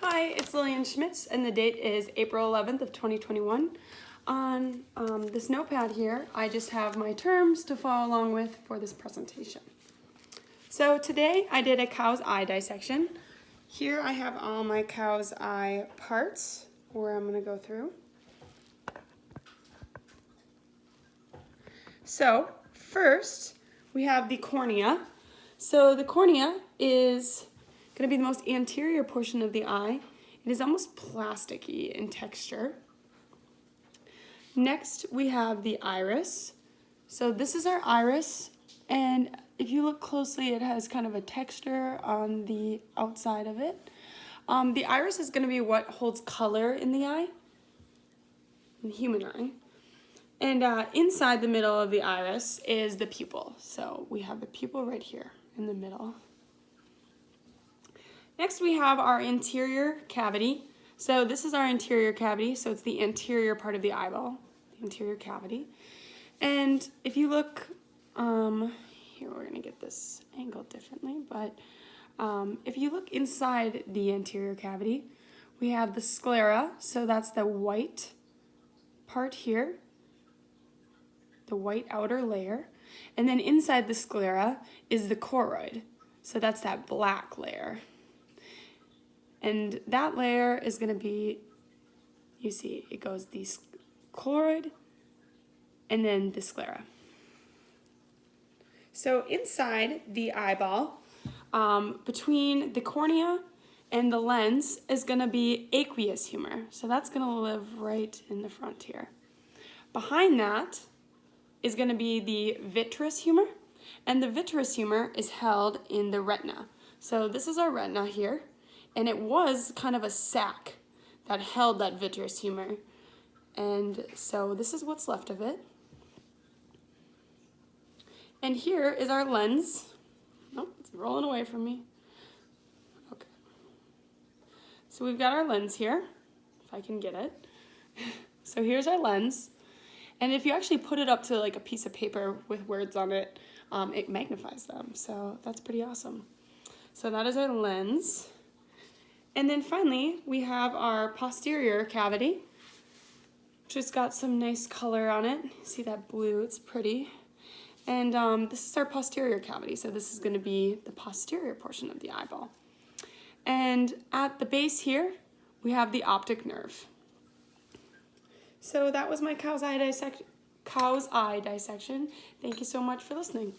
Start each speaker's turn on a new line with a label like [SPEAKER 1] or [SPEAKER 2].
[SPEAKER 1] Hi, it's Lillian Schmitz, and the date is April 11th of 2021. On this notepad here, I just have my terms to follow along with for this presentation. So today I did a cow's eye dissection. Here I have all my cow's eye parts where I'm going to go through. So first we have the cornea. So the cornea is going to be the most anterior portion of the eye. It is almost plasticky in texture. Next, we have the iris. So this is our iris, and if you look closely, it has kind of a texture on the outside of it. The iris is going to be what holds color in the eye, in the human eye. And inside the middle of the iris is the pupil. So we have the pupil right here in the middle. Next we have our anterior cavity. So this is our anterior cavity, so it's the anterior part of the eyeball, the anterior cavity. And if you look, here we're gonna get this angled differently, but if you look inside the anterior cavity, we have the sclera, so that's the white part here, the white outer layer. And then inside the sclera is the choroid, so that's that black layer. And that layer is going to be, you see, it goes the choroid and then the sclera. So inside the eyeball, between the cornea and the lens is going to be aqueous humor. So that's going to live right in the front here. Behind that is going to be the vitreous humor, and the vitreous humor is held in the retina. So this is our retina here. And it was kind of a sac that held that vitreous humor. And so this is what's left of it. And here is our lens. Nope, it's rolling away from me. Okay. So we've got our lens here, if I can get it. So here's our lens. And if you actually put it up to like a piece of paper with words on it, it magnifies them. So that's pretty awesome. So that is our lens. And then finally, we have our posterior cavity, which has got some nice color on it. See that blue, it's pretty. And this is our posterior cavity, so this is gonna be the posterior portion of the eyeball. And at the base here, we have the optic nerve. So that was my cow's eye dissection. Thank you so much for listening.